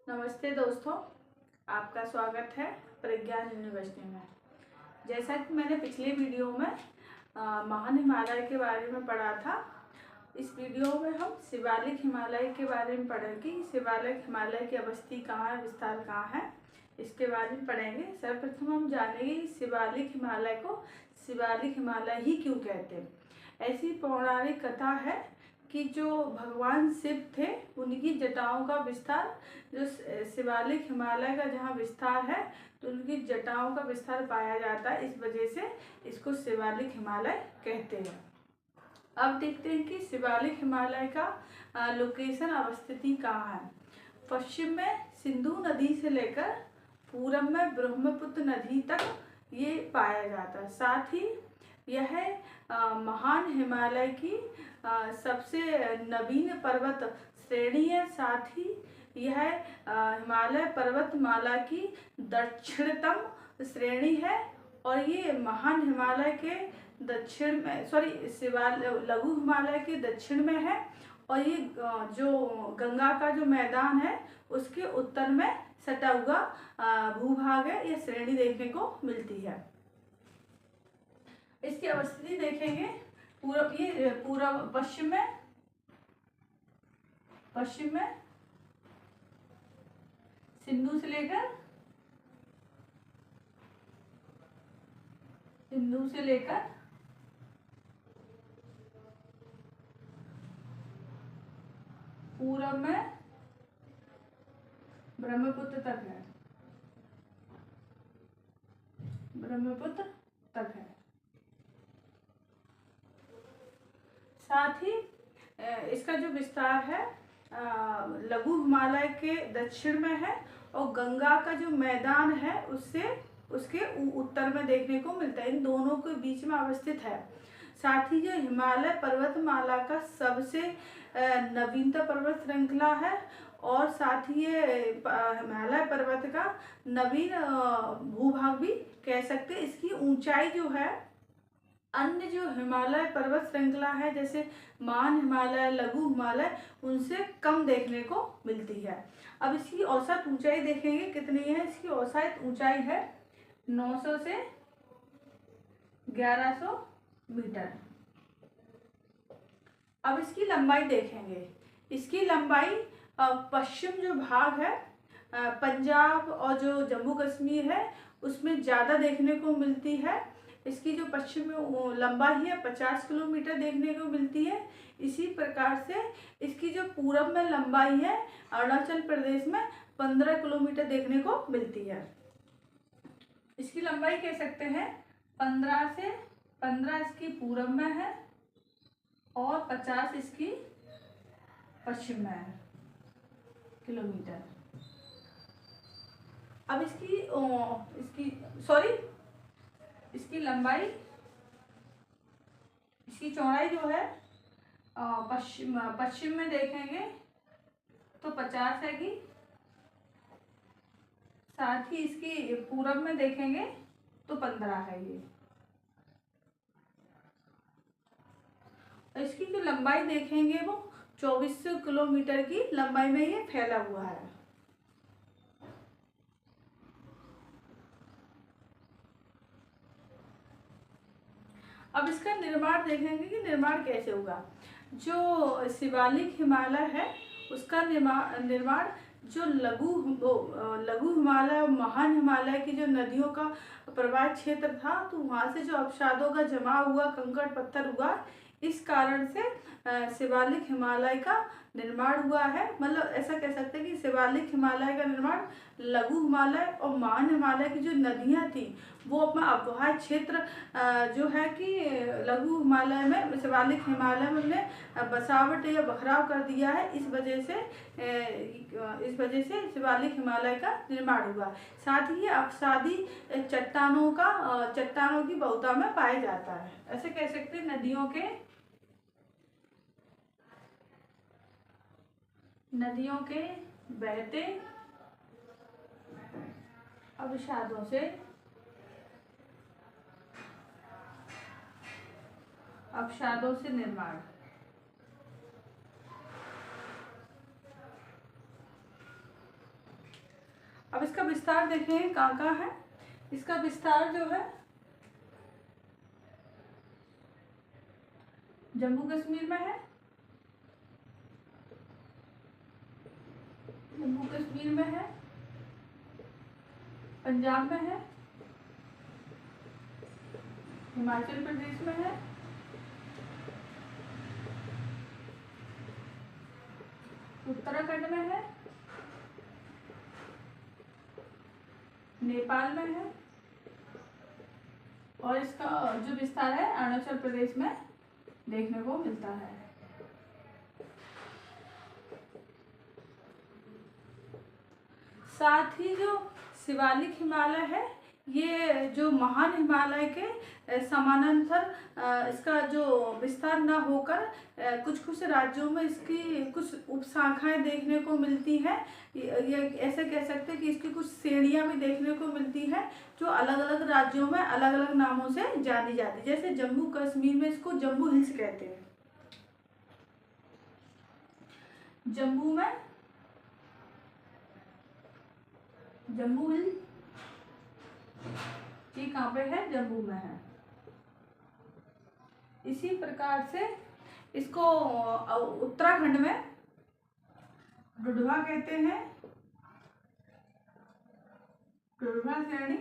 नमस्ते दोस्तों, आपका स्वागत है प्रज्ञान यूनिवर्सिटी में। जैसा कि मैंने पिछले वीडियो में महान हिमालय के बारे में पढ़ा था, इस वीडियो में हम शिवालिक हिमालय के बारे में पढ़ेंगे। शिवालिक हिमालय की अवस्थी कहाँ है, विस्तार कहाँ है, इसके बारे में पढ़ेंगे। सर्वप्रथम हम जानेंगे शिवालिक हिमालय को शिवालिक हिमालय ही क्यों कहते हैं। ऐसी पौराणिक कथा है कि जो भगवान शिव थे, उनकी जटाओं का विस्तार, जो शिवालिक हिमालय का जहाँ विस्तार है तो उनकी जटाओं का विस्तार पाया जाता है। इस वजह से इसको शिवालिक हिमालय कहते हैं। अब देखते हैं कि शिवालिक हिमालय का लोकेशन अवस्थिति कहाँ है। पश्चिम में सिंधु नदी से लेकर पूरब में ब्रह्मपुत्र नदी तक ये पाया जाता है। साथ ही यह महान हिमालय की सबसे नवीन पर्वत श्रेणी है। साथ ही यह हिमालय पर्वतमाला की दक्षिणतम श्रेणी है और ये महान हिमालय के दक्षिण में लघु हिमालय के दक्षिण में है और ये जो गंगा का जो मैदान है उसके उत्तर में सटा हुआ भूभाग है। यह श्रेणी देखने को मिलती है। इसकी अवस्थिति देखेंगे। पूर्व पश्चिम में सिंधु से लेकर पूरब में ब्रह्मपुत्र तक है। साथ ही इसका जो विस्तार है लघु हिमालय के दक्षिण में है और गंगा का जो मैदान है उसके उत्तर में देखने को मिलता है। इन दोनों के बीच में अवस्थित है। साथ ही जो हिमालय पर्वतमाला का सबसे नवीनतम पर्वत श्रृंखला है और साथ ही ये हिमालय पर्वत का नवीन भूभाग भी कह सकते हैं। इसकी ऊंचाई जो है अन्य जो हिमालय पर्वत श्रृंखला है जैसे महान हिमालय, लघु हिमालय, उनसे कम देखने को मिलती है। अब इसकी औसत ऊंचाई देखेंगे कितनी है। इसकी औसत ऊंचाई है 900 से 1100 मीटर। अब इसकी लंबाई देखेंगे। इसकी लंबाई पश्चिम जो भाग है पंजाब और जो जम्मू कश्मीर है उसमें ज़्यादा देखने को मिलती है। इसकी जो पश्चिम में लंबाई है 50 किलोमीटर देखने को मिलती है। इसी प्रकार से इसकी जो पूरब में लंबाई है अरुणाचल प्रदेश में 15 किलोमीटर देखने को मिलती है। इसकी लंबाई कह सकते हैं 15 इसकी पूरब में है और 50 इसकी पश्चिम में है किलोमीटर। अब इसकी चौड़ाई जो है पश्चिम में देखेंगे तो 50 है। साथ ही इसकी पूरब में देखेंगे तो 15 है ये। इसकी जो लंबाई देखेंगे वो 2400 किलोमीटर की लंबाई में ये फैला हुआ है। अब इसका निर्माण देखेंगे कि निर्माण कैसे होगा। जो शिवालिक हिमालय है उसका निर्माण जो लघु हिमालय और महान हिमालय की जो नदियों का प्रवाह क्षेत्र था तो वहाँ से जो अवसादों का जमा हुआ कंकड़ पत्थर हुआ, इस कारण से शिवालिक हिमालय का निर्माण हुआ है। मतलब ऐसा कह सकते हैं कि शिवालिक हिमालय का निर्माण लघु हिमालय और महान हिमालय की जो नदियाँ थी वो अपना अववाह क्षेत्र जो है कि लघु हिमालय में शिवालिक हिमालय में उन्होंने बसावट या बखराव कर दिया है। इस वजह से शिवालिक हिमालय का निर्माण हुआ। साथ ही ये अवसादी चट्टानों की बहुता में पाया जाता है। ऐसे कह सकते हैं नदियों के बहते अवसादों से निर्माण। अब इसका विस्तार देखेंगे कहाँ कहाँ है। इसका विस्तार जो है जम्मू कश्मीर में है, जम्मू कश्मीर में है, पंजाब में है, हिमाचल प्रदेश में है, उत्तराखंड में है, नेपाल में है और इसका जो विस्तार है अरुणाचल प्रदेश में देखने को मिलता है। साथ ही जो शिवालिक हिमालय है, ये जो महान हिमालय के समानांतर इसका जो विस्तार न होकर कुछ कुछ राज्यों में इसकी कुछ उपशाखाएं देखने को मिलती हैं। ये ऐसे कह सकते हैं कि इसकी कुछ श्रेणियां भी देखने को मिलती हैं जो अलग अलग राज्यों में अलग अलग नामों से जानी जाती है। जैसे जम्मू कश्मीर में इसको जम्बू हिल्स कहते हैं। जम्मू में जम्बू हिल, ये कहाँ पे है? जम्मू में है। इसी प्रकार से इसको उत्तराखंड में डुडवा कहते हैं, डुडवा श्रेणी,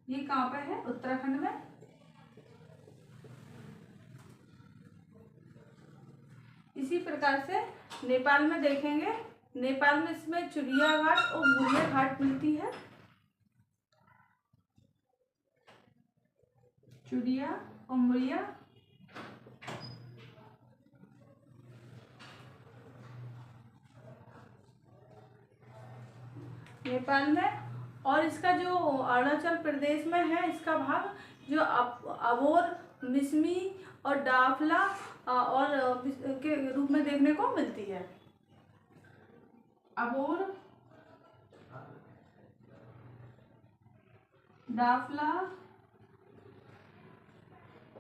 ये कहाँ पे है? उत्तराखंड में। इसी प्रकार से नेपाल में देखेंगे, नेपाल में इसमें चुरिया घाट और मुरिया घाट मिलती है। चुरिया और मुरिया, नेपाल में। और इसका जो अरुणाचल प्रदेश में है, इसका भाग जो अबोर, मिसमी और डाफला और के रूप में देखने को मिलती है। अबोर, डाफला,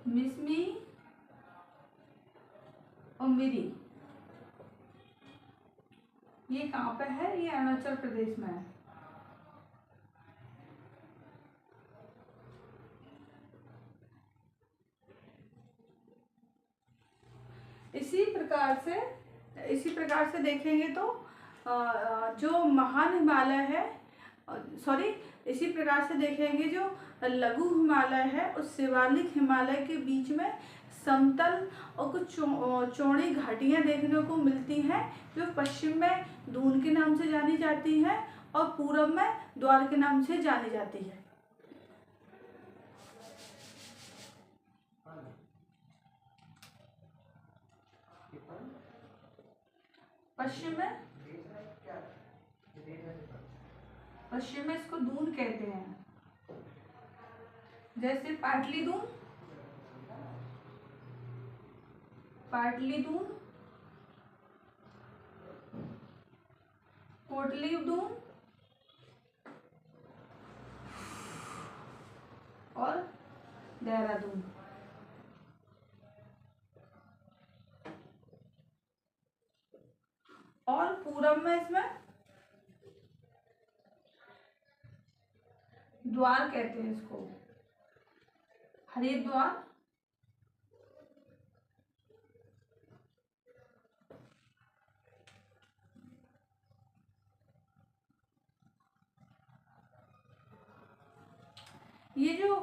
मिसमी और मिरी, ये कहाँ पे है? ये अरुणाचल प्रदेश में है। इसी प्रकार से देखेंगे तो जो महान हिमालय है, इसी प्रकार से देखेंगे जो लघु हिमालय है उस शिवालिक हिमालय के बीच में समतल और कुछ चौड़ी घाटियां देखने को मिलती हैं, जो पश्चिम में दून के नाम से जानी जाती हैं और पूरब में द्वार के नाम से जानी जाती है। पश्चिम में इसको दून कहते हैं, जैसे पाटली दून, कोटली दून और देहरादून। और पूरब में इसमें द्वार कहते हैं इसको, हरिद्वार, ये जो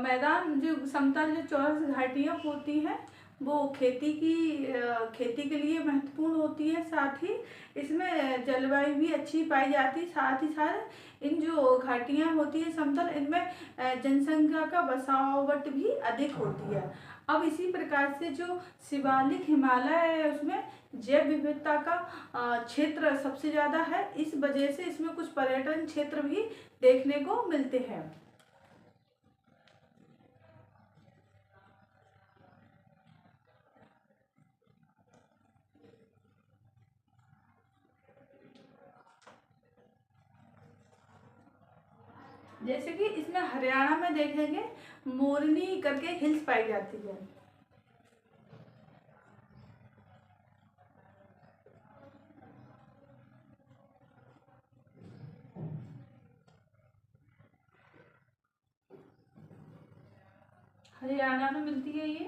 मैदान, जो समतल, जो चौरस घाटियां होती हैं वो खेती के लिए महत्वपूर्ण होती है। साथ ही इसमें जलवायु भी अच्छी पाई जाती है। साथ ही साथ इन जो घाटियां होती है समतल, इनमें जनसंख्या का बसावट भी अधिक होती है। अब इसी प्रकार से जो शिवालिक हिमालय है उसमें जैव विविधता का क्षेत्र सबसे ज़्यादा है। इस वजह से इसमें कुछ पर्यटन क्षेत्र भी देखने को मिलते हैं। जैसे कि इसमें हरियाणा में देखेंगे मोरनी करके हिल्स पाई जाती है। हरियाणा में मिलती है ये।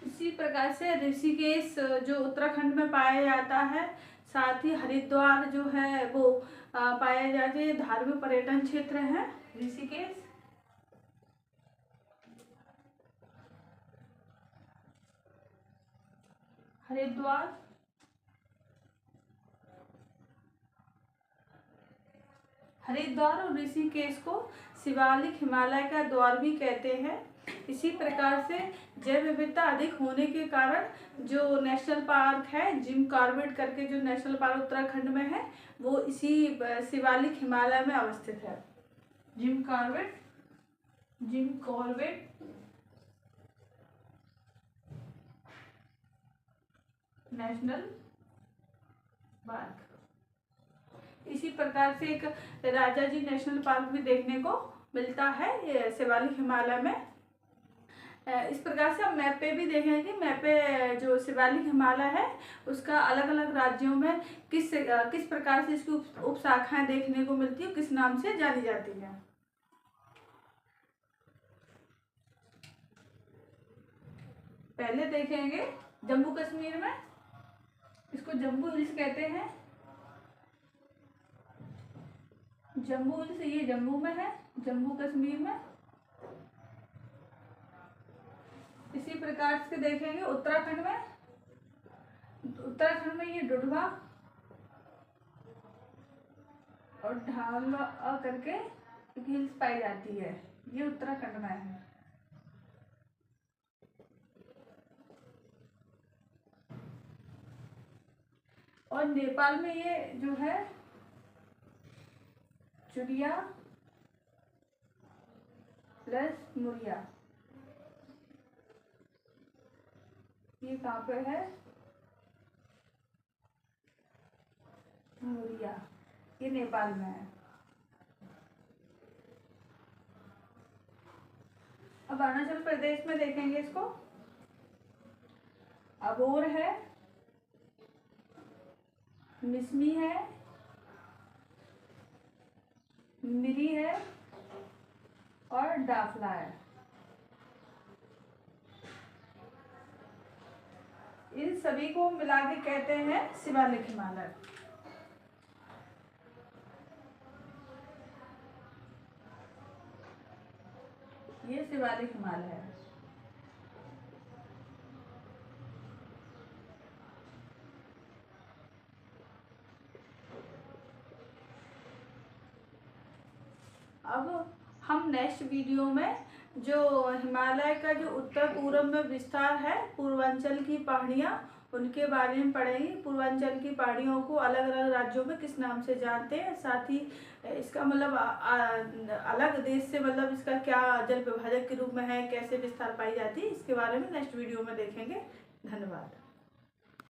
इसी प्रकार से ऋषिकेश जो उत्तराखंड में पाया जाता है, साथ ही हरिद्वार जो है वो पाया जाते हैं। धार्मिक पर्यटन क्षेत्र है ऋषिकेश। हरिद्वार, हरिद्वार और ऋषिकेश को शिवालिक हिमालय का द्वार भी कहते हैं। इसी प्रकार से जैव विविधता अधिक होने के कारण जो नेशनल पार्क है जिम कॉर्बेट करके, जो नेशनल पार्क उत्तराखंड में है, वो इसी शिवालिक हिमालय में अवस्थित है। Jim Corbett national park. इसी प्रकार से एक राजाजी नेशनल पार्क भी देखने को मिलता है शिवालिक हिमालय में। इस प्रकार से हम मैप पे भी देखेंगे कि मैप पे जो शिवालिक हिमालय है उसका अलग अलग राज्यों में किस प्रकार से इसकी उप शाखाएं देखने को मिलती है, किस नाम से जानी जाती है। पहले देखेंगे जम्मू कश्मीर में, इसको जम्बू हिल्स कहते हैं। जम्बू हिल्स ये जम्मू में है, जम्मू कश्मीर में। इसी प्रकार से देखेंगे उत्तराखंड में ये डुडवा और ढालवा करके हिल्स पाई जाती है, ये उत्तराखंड में है। और नेपाल में ये जो है चुड़िया प्लस मुरिया, ये कहाँ पे है, मुरिया, ये नेपाल में है। अब अरुणाचल प्रदेश में देखेंगे इसको, अबोर है, मिसमी है, मिरी है और डाफला है। इन सभी को मिला के कहते हैं शिवालिक हिमालय। ये शिवालिक हिमालय है। अब हम नेक्स्ट वीडियो में जो हिमालय का जो उत्तर पूर्व में विस्तार है, पूर्वांचल की पहाड़ियाँ, उनके बारे में पढ़ेंगे। पूर्वांचल की पहाड़ियों को अलग अलग राज्यों में किस नाम से जानते हैं, साथ ही इसका मतलब अलग देश से मतलब इसका क्या जल विभाजक के रूप में है, कैसे विस्तार पाई जाती है, इसके बारे में नेक्स्ट वीडियो में देखेंगे। धन्यवाद।